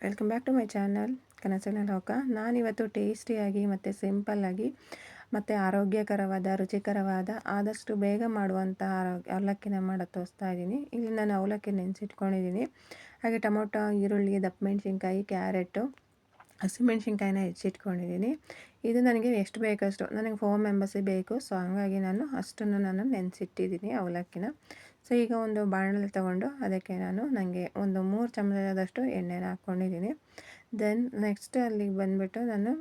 Welcome back to my channel ಕನಸಿನ ಲೋಕ. ನಾನಿವತ್ತು ಟೇಸ್ಟಿಯಾಗಿ ಮತ್ತು ಸಿಂಪಲ್ಲಾಗಿ ಮತ್ತು ಆರೋಗ್ಯಕರವಾದ ರುಚಿಕರವಾದ ಆದಷ್ಟು ಬೇಗ ಮಾಡುವಂಥ ಅವಲಕ್ಕಿನ ಮಾಡೋದು ತೋರಿಸ್ತಾ ಇದ್ದೀನಿ. ಇಲ್ಲಿ ನಾನು ಅವಲಕ್ಕಿ ನೆನೆಸಿಟ್ಕೊಂಡಿದ್ದೀನಿ. ಹಾಗೆ ಟೊಮೊಟೊ, ಈರುಳ್ಳಿ, ದಪ್ಪ ಮೆಣಸಿನ್ಕಾಯಿ, ಕ್ಯಾರೆಟು, ಹಸಿಮೆಣ್ಸಿನ್ಕಾಯಿನ ಹೆಚ್ಚಿಟ್ಕೊಂಡಿದ್ದೀನಿ. ಇದು ನನಗೆ ಎಷ್ಟು ಬೇಕಷ್ಟು, ನನಗೆ 4 ಮೆಂಬರ್ಸಿಗೆ ಬೇಕು. ಸೊ ಹಂಗಾಗಿ ನಾನು ಅಷ್ಟನ್ನು ನೆನೆಸಿಟ್ಟಿದ್ದೀನಿ ಅವಲಕ್ಕಿನ. ಸೊ ಈಗ ಒಂದು ಬಾಣಲೆ ತೊಗೊಂಡು ಅದಕ್ಕೆ ನನಗೆ ಒಂದು 3 ಚಮಚದಷ್ಟು ಎಣ್ಣೆನ ಹಾಕ್ಕೊಂಡಿದ್ದೀನಿ. ದೆನ್ ನೆಕ್ಸ್ಟ್ ಅಲ್ಲಿಗೆ ಬಂದುಬಿಟ್ಟು ನಾನು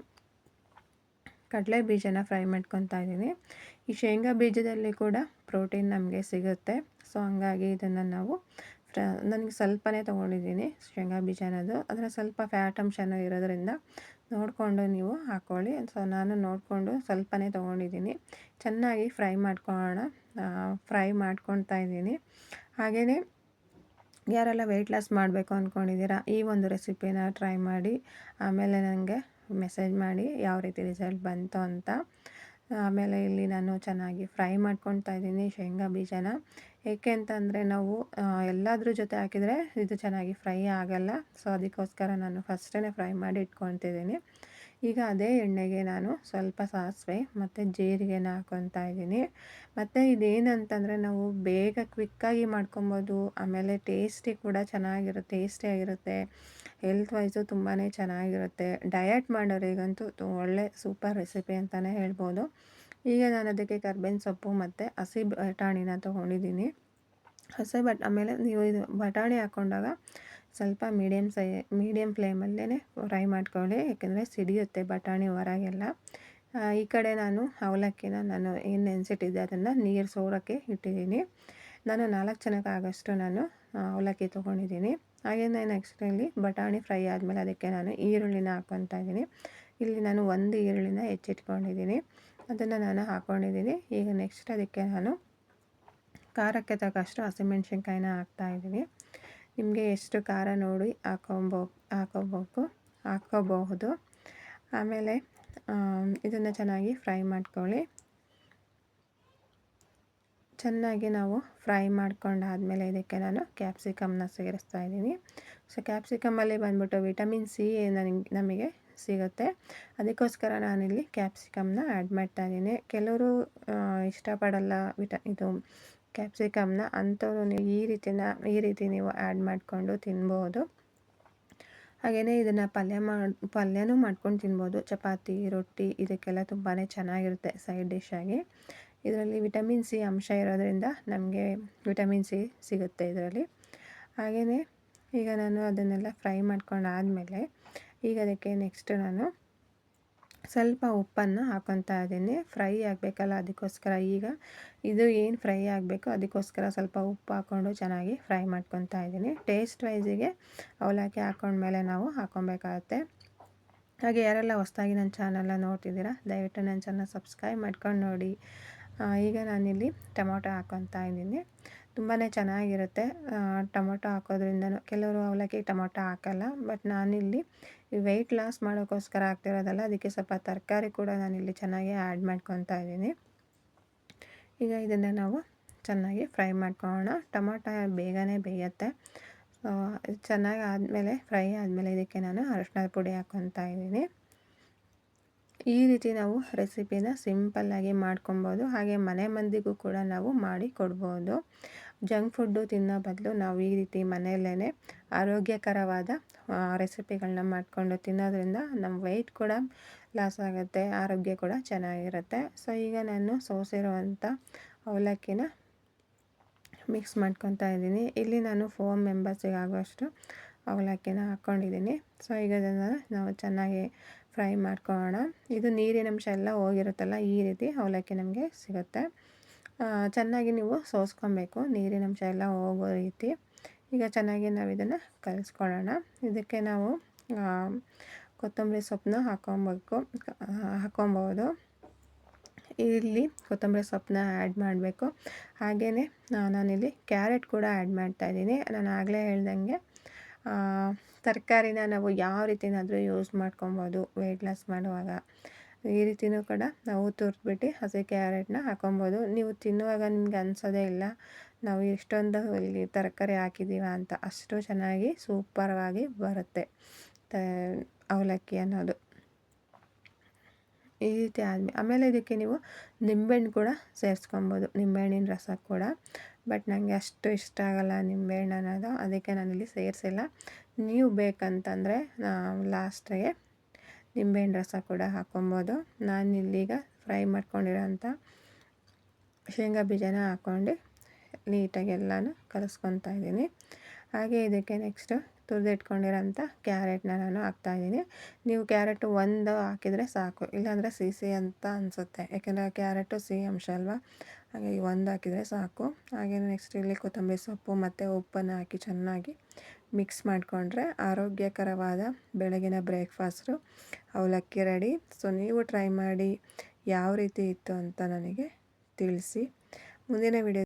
ಕಡಲೆ ಬೀಜನ ಫ್ರೈ ಮಾಡ್ಕೊತಾ ಇದ್ದೀನಿ. ಈ ಶೇಂಗಾ ಬೀಜದಲ್ಲಿ ಕೂಡ ಪ್ರೋಟೀನ್ ನಮಗೆ ಸಿಗುತ್ತೆ. ಸೊ ಹಂಗಾಗಿ ಇದನ್ನು ನಾವು ನನಗೆ ಸ್ವಲ್ಪನೇ ತೊಗೊಂಡಿದ್ದೀನಿ ಶೇಂಗಾ ಬೀಜ ಅನ್ನೋದು. ಅದರ ಸ್ವಲ್ಪ ಫ್ಯಾಟ್ ಅಂಶನೂ ಇರೋದ್ರಿಂದ ನೋಡಿಕೊಂಡು ನೀವು ಹಾಕ್ಕೊಳ್ಳಿ. ಸೊ ನಾನು ನೋಡಿಕೊಂಡು ಸ್ವಲ್ಪನೇ ತೊಗೊಂಡಿದ್ದೀನಿ. ಚೆನ್ನಾಗಿ ಫ್ರೈ ಮಾಡ್ಕೊತಾ ಇದ್ದೀನಿ. ಹಾಗೆಯೇ ಯಾರೆಲ್ಲ ವೆಯ್ಟ್ ಲಾಸ್ ಮಾಡಬೇಕು ಅಂದ್ಕೊಂಡಿದ್ದೀರಾ, ಈ ಒಂದು ರೆಸಿಪಿನ ಟ್ರೈ ಮಾಡಿ ಆಮೇಲೆ ನನಗೆ ಮೆಸೇಜ್ ಮಾಡಿ ಯಾವ ರೀತಿ ರಿಸಲ್ಟ್ ಬಂತು ಅಂತ. ಆಮೇಲೆ ಇಲ್ಲಿ ನಾನು ಚೆನ್ನಾಗಿ ಫ್ರೈ ಮಾಡ್ಕೊತಾ ಇದ್ದೀನಿ ಶೇಂಗಾ ಬೀಜನ. ಏಕೆ ಅಂತಂದರೆ ನಾವು ಎಲ್ಲದ್ರ ಜೊತೆ ಹಾಕಿದರೆ ಇದು ಚೆನ್ನಾಗಿ ಫ್ರೈ ಆಗಲ್ಲ. ಸೊ ಅದಕ್ಕೋಸ್ಕರ ನಾನು ಫಸ್ಟೇ ಫ್ರೈ ಮಾಡಿ ಇಟ್ಕೊತಿದ್ದೀನಿ. ಈಗ ಅದೇ ಎಣ್ಣೆಗೆ ನಾನು ಸ್ವಲ್ಪ ಸಾಸಿವೆ ಮತ್ತು ಜೀರಿಗೆನ ಹಾಕ್ಕೊತಾ ಇದ್ದೀನಿ. ಮತ್ತು ಇದೇನಂತಂದರೆ ನಾವು ಬೇಗ ಕ್ವಿಕ್ಕಾಗಿ ಮಾಡ್ಕೊಬೋದು. ಆಮೇಲೆ ಟೇಸ್ಟಿಯಾಗಿರುತ್ತೆ. ಹೆಲ್ತ್ ವೈಸು ತುಂಬಾ ಚೆನ್ನಾಗಿರುತ್ತೆ. ಡಯಟ್ ಮಾಡೋರಿಗಂತೂ ಒಳ್ಳೆ ಸೂಪರ್ ರೆಸಿಪಿ ಅಂತಲೇ ಹೇಳ್ಬೋದು. ಈಗ ನಾನು ಅದಕ್ಕೆ ಕರ್ಬೇವಿನ ಸೊಪ್ಪು ಮತ್ತು ಹಸಿ ಬಟಾಣಿನ ತೊಗೊಂಡಿದ್ದೀನಿ. ಆಮೇಲೆ ನೀವು ಇದು ಬಟಾಣಿ ಹಾಕ್ಕೊಂಡಾಗ ಸ್ವಲ್ಪ ಮೀಡಿಯಮ್ ಫ್ಲೇಮಲ್ಲೇ ಫ್ರೈ ಮಾಡ್ಕೊಳ್ಳಿ, ಯಾಕೆಂದರೆ ಸಿಡಿಯುತ್ತೆ ಬಟಾಣಿ ಹೊರಗೆಲ್ಲ. ಈ ಕಡೆ ನಾನು ಅವಲಕ್ಕಿನ ಏನು ನೆನೆಸಿಟ್ಟಿದ್ದೆ ಅದನ್ನು ನೀರು ಸೋರೋಕ್ಕೆ ಇಟ್ಟಿದ್ದೀನಿ. ನಾನು 4 ಜನಕ್ಕಾಗಷ್ಟು ಅವಲಕ್ಕಿ ತೊಗೊಂಡಿದ್ದೀನಿ. ಹಾಗೆಯೇ ನೆಕ್ಸ್ಟ್ ಇಲ್ಲಿ ಬಟಾಣಿ ಫ್ರೈ ಆದಮೇಲೆ ಅದಕ್ಕೆ ನಾನು ಈರುಳ್ಳಿನ ಹಾಕ್ಕೊತಾ ಇದ್ದೀನಿ. ಇಲ್ಲಿ ನಾನು 1 ಈರುಳ್ಳಿನ ಹೆಚ್ಚಿಟ್ಕೊಂಡಿದ್ದೀನಿ, ಅದನ್ನು ನಾನು ಹಾಕ್ಕೊಂಡಿದ್ದೀನಿ. ಈಗ ನೆಕ್ಸ್ಟ್ ಅದಕ್ಕೆ ನಾನು ಖಾರಕ್ಕೆ ತಕ್ಕಷ್ಟು ಹಸಿಮೆಣ್ಸಿನ್ಕಾಯಿನ ಹಾಕ್ತಾಯಿದ್ದೀನಿ. ನಿಮಗೆ ಎಷ್ಟು ಖಾರ ನೋಡಿ ಹಾಕ್ಕೋಬಹುದು. ಆಮೇಲೆ ಇದನ್ನು ಚೆನ್ನಾಗಿ ಫ್ರೈ ಮಾಡ್ಕೊಳ್ಳಿ. ಚೆನ್ನಾಗಿ ನಾವು ಫ್ರೈ ಮಾಡ್ಕೊಂಡಾದಮೇಲೆ ಇದಕ್ಕೆ ನಾನು ಕ್ಯಾಪ್ಸಿಕಮ್ನ ಸೇರಿಸ್ತಾ ಇದ್ದೀನಿ. ಸೊ ಕ್ಯಾಪ್ಸಿಕಮ್ಮಲ್ಲಿ ಬಂದ್ಬಿಟ್ಟು ವಿಟಮಿನ್ ಸಿ ನಮಗೆ ಸಿಗುತ್ತೆ. ಅದಕ್ಕೋಸ್ಕರ ನಾನಿಲ್ಲಿ ಕ್ಯಾಪ್ಸಿಕಮ್ನ ಆ್ಯಡ್ ಮಾಡ್ತಾಯಿದ್ದೀನಿ. ಕೆಲವರು ಇಷ್ಟಪಡಲ್ಲ ಇದು ಕ್ಯಾಪ್ಸಿಕಮ್ನ, ಅಂಥವ್ರು ನೀವು ಈ ರೀತಿ ನೀವು ಆ್ಯಡ್ ಮಾಡಿಕೊಂಡು ತಿನ್ಬೋದು. ಹಾಗೆಯೇ ಇದನ್ನು ಪಲ್ಯನೂ ಮಾಡ್ಕೊಂಡು ತಿನ್ಬೋದು. ಚಪಾತಿ, ರೊಟ್ಟಿ ಇದಕ್ಕೆಲ್ಲ ತುಂಬಾ ಚೆನ್ನಾಗಿರುತ್ತೆ ಸೈಡ್ ಡಿಶ್ ಆಗಿ. ಇದರಲ್ಲಿ ವಿಟಮಿನ್ ಸಿ ಅಂಶ ಇರೋದ್ರಿಂದ ನಮಗೆ ವಿಟಮಿನ್ ಸಿ ಸಿಗುತ್ತೆ ಇದರಲ್ಲಿ. ಹಾಗೆಯೇ ಈಗ ನಾನು ಅದನ್ನೆಲ್ಲ ಫ್ರೈ ಮಾಡ್ಕೊಂಡಾದಮೇಲೆ ಈಗ ಅದಕ್ಕೆ ನೆಕ್ಸ್ಟ್ ನಾನು ಸ್ವಲ್ಪ ಉಪ್ಪನ್ನು ಹಾಕ್ಕೊತಾ ಇದ್ದೀನಿ. ಫ್ರೈ ಆಗಬೇಕಲ್ಲ, ಅದಕ್ಕೋಸ್ಕರ ಈಗ ಇದು ಏನು ಫ್ರೈ ಆಗಬೇಕು ಅದಕ್ಕೋಸ್ಕರ ಸ್ವಲ್ಪ ಉಪ್ಪು ಹಾಕ್ಕೊಂಡು ಚೆನ್ನಾಗಿ ಫ್ರೈ ಮಾಡ್ಕೊತಾ ಇದ್ದೀನಿ. ಟೇಸ್ಟ್ ವೈಸಿಗೆ ಅವಲಕ್ಕಿ ಹಾಕ್ಕೊಂಡ್ಮೇಲೆ ನಾವು ಹಾಕ್ಕೊಬೇಕಾಗತ್ತೆ. ಹಾಗೆ ಯಾರೆಲ್ಲ ಹೊಸದಾಗಿ ನನ್ನ ಚಾನಲ್ನ ನೋಡ್ತಿದ್ದೀರಾ ದಯವಿಟ್ಟು ನನ್ನ ಚಾನಲ್ ಸಬ್ಸ್ಕ್ರೈಬ್ ಮಾಡ್ಕೊಂಡು ನೋಡಿ. ಈಗ ನಾನಿಲ್ಲಿ ಟೊಮೊಟೊ ಹಾಕ್ಕೊತಾ ಇದ್ದೀನಿ. ತುಂಬಾ ಚೆನ್ನಾಗಿರುತ್ತೆ ಟೊಮೊಟೊ ಹಾಕೋದ್ರಿಂದ. ಕೆಲವರು ಅವಲಕ್ಕಿ ಟೊಮೊಟೊ ಹಾಕಲ್ಲ, ಬಟ್ ನಾನಿಲ್ಲಿ ವೆಯ್ಟ್ ಲಾಸ್ ಮಾಡೋಕ್ಕೋಸ್ಕರ ಹಾಕ್ತಿರೋದಲ್ಲ, ಅದಕ್ಕೆ ಸ್ವಲ್ಪ ತರಕಾರಿ ಕೂಡ ನಾನಿಲ್ಲಿ ಚೆನ್ನಾಗಿ ಆ್ಯಡ್ ಮಾಡ್ಕೊತಾ ಇದ್ದೀನಿ. ಈಗ ಇದನ್ನು ನಾವು ಚೆನ್ನಾಗಿ ಫ್ರೈ ಮಾಡ್ಕೊಳ್ಳೋಣ. ಟೊಮೊಟೊ ಬೇಗನೆ ಬೇಯುತ್ತೆ. ಚೆನ್ನಾಗಿ ಫ್ರೈ ಆದಮೇಲೆ ಇದಕ್ಕೆ ನಾನು ಅರಿಶಿಣದ ಪುಡಿ ಹಾಕ್ಕೊತಾ ಇದ್ದೀನಿ. ಈ ರೀತಿ ನಾವು ರೆಸಿಪಿನ ಸಿಂಪಲ್ಲಾಗಿ ಮಾಡ್ಕೊಬೋದು. ಹಾಗೆ ಮನೆ ಮಂದಿಗೂ ಕೂಡ ನಾವು ಮಾಡಿ ಕೊಡ್ಬೋದು. ಜಂಕ್ ಫುಡ್ಡು ತಿನ್ನೋ ಬದಲು ನಾವು ಈ ರೀತಿ ಮನೆಯಲ್ಲೇ ಆರೋಗ್ಯಕರವಾದ ರೆಸಿಪಿಗಳನ್ನ ಮಾಡಿಕೊಂಡು ತಿನ್ನೋದ್ರಿಂದ ನಮ್ಮ ವೆಯ್ಟ್ ಕೂಡ ಲಾಸ್ ಆಗುತ್ತೆ, ಆರೋಗ್ಯ ಕೂಡ ಚೆನ್ನಾಗಿರುತ್ತೆ. ಸೊ ಈಗ ನಾನು ಸೋಸಿರುವಂಥ ಅವಲಕ್ಕಿನ ಮಿಕ್ಸ್ ಮಾಡ್ಕೊತಾ ಇದ್ದೀನಿ. ಇಲ್ಲಿ ನಾನು 4 ಮೆಂಬರ್ಸಿಗೆ ಆಗುವಷ್ಟು ಅವಲಕ್ಕಿನ ಹಾಕ್ಕೊಂಡಿದ್ದೀನಿ. ಸೊ ಈಗ ಅದನ್ನು ನಾವು ಚೆನ್ನಾಗಿ ಫ್ರೈ ಮಾಡ್ಕೊಳ್ಳೋಣ. ಇದು ನೀರಿನಂಶ ಎಲ್ಲ ಹೋಗಿರುತ್ತಲ್ಲ, ಈ ರೀತಿ ಅವಲಕ್ಕಿ ನಮಗೆ ಸಿಗುತ್ತೆ. ಚೆನ್ನಾಗಿ ನೀವು ಸೋಸ್ಕೊಬೇಕು, ನೀರಿನಂಶ ಎಲ್ಲ ಹೋಗೋ ರೀತಿ. ಈಗ ಚೆನ್ನಾಗಿ ನಾವು ಇದನ್ನು ಕಲಿಸ್ಕೊಳ್ಳೋಣ. ಇದಕ್ಕೆ ನಾವು ಕೊತ್ತಂಬರಿ ಸೊಪ್ಪನ್ನ ಹಾಕ್ಕೊಬೋದು. ಇಲ್ಲಿ ಕೊತ್ತಂಬರಿ ಸೊಪ್ಪನ್ನ ಆ್ಯಡ್ ಮಾಡಬೇಕು. ಹಾಗೆಯೇ ನಾನಿಲ್ಲಿ ಕ್ಯಾರೆಟ್ ಕೂಡ ಆ್ಯಡ್ ಮಾಡ್ತಾಯಿದ್ದೀನಿ. ನಾನು ಆಗಲೇ ಹೇಳ್ದಂಗೆ ತರಕಾರಿನ ನಾವು ಯಾವ ರೀತಿನಾದರೂ ಯೂಸ್ ಮಾಡ್ಕೊಬೋದು ವೆಯ್ಟ್ ಲಾಸ್ ಮಾಡುವಾಗ. ಈ ರೀತಿಯೂ ಕೂಡ ನಾವು ತುರಿದ್ಬಿಟ್ಟು ಹಸಿ ಕ್ಯಾರೆಟ್ನ ಹಾಕೊಬೋದು. ನೀವು ತಿನ್ನುವಾಗ ನಿಮಗೆ ಅನಿಸೋದೇ ಇಲ್ಲ ನಾವು ಎಷ್ಟೊಂದು ಇಲ್ಲಿ ತರಕಾರಿ ಹಾಕಿದ್ದೀವ ಅಂತ. ಅಷ್ಟು ಚೆನ್ನಾಗಿ ಸೂಪರ್ವಾಗಿ ಬರುತ್ತೆ ಅವಲಕ್ಕಿ ಅನ್ನೋದು. ಈ ರೀತಿ ಆಮೇಲೆ ಇದಕ್ಕೆ ನೀವು ನಿಂಬೆಹಣ್ಣು ಕೂಡ ಸೇರಿಸ್ಕೊಬೋದು, ನಿಂಬೆಹಣ್ಣಿನ ರಸ ಕೂಡ. ಬಟ್ ನನಗೆ ಅಷ್ಟು ಇಷ್ಟ ಆಗಲ್ಲ ನಿಂಬೆಹಣ್ಣು ಅನ್ನೋದು, ಅದಕ್ಕೆ ನಾನಿಲ್ಲಿ ಸೇರಿಸಿಲ್ಲ. ನೀವು ಬೇಕಂತಂದರೆ ಲಾಸ್ಟಿಗೆ ನಿಂಬೆಹಣ್ಣು ರಸ ಕೂಡ ಹಾಕ್ಕೊಬೋದು. ನಾನಿಲ್ಲೀಗ ಫ್ರೈ ಮಾಡ್ಕೊಂಡಿರೋಂಥ ಶೇಂಗಾ ಬೀಜನ ಹಾಕ್ಕೊಂಡು ನೀಟಾಗಿ ಎಲ್ಲನೂ ಕಲಿಸ್ಕೊತಾ ಇದ್ದೀನಿ. ಹಾಗೆ ಇದಕ್ಕೆ ನೆಕ್ಸ್ಟು ತುರಿದಿಟ್ಕೊಂಡಿರೋಂಥ ಕ್ಯಾರೆಟ್ನ ನಾನು ಹಾಕ್ತಾಯಿದ್ದೀನಿ. ನೀವು ಕ್ಯಾರೆಟು ಒಂದು ಹಾಕಿದರೆ ಸಾಕು, ಇಲ್ಲಾಂದರೆ ಸಿಹಿ ಅಂತ ಅನಿಸುತ್ತೆ, ಯಾಕೆಂದರೆ ಕ್ಯಾರೆಟು ಸಿಹಿ ಅಂಶ ಅಲ್ವಾ, ಹಾಗಾಗಿ ಒಂದು ಹಾಕಿದರೆ ಸಾಕು. ಹಾಗೆ ನೆಕ್ಸ್ಟ್ ಇಲ್ಲಿ ಕೊತ್ತಂಬರಿ ಸೊಪ್ಪು ಮತ್ತು ಉಪ್ಪನ್ನು ಹಾಕಿ ಚೆನ್ನಾಗಿ ಮಿಕ್ಸ್ ಮಾಡಿಕೊಂಡ್ರೆ ಆರೋಗ್ಯಕರವಾದ ಬೆಳಗಿನ ಬ್ರೇಕ್ಫಾಸ್ಟು ಅವಲಕ್ಕಿ ರೆಡಿ. ಸೊ ನೀವು ಟ್ರೈ ಮಾಡಿ ಯಾವ ರೀತಿ ಇತ್ತು ಅಂತ ನನಗೆ ತಿಳಿಸಿ. ಮುಂದಿನ ವಿಡಿಯೋ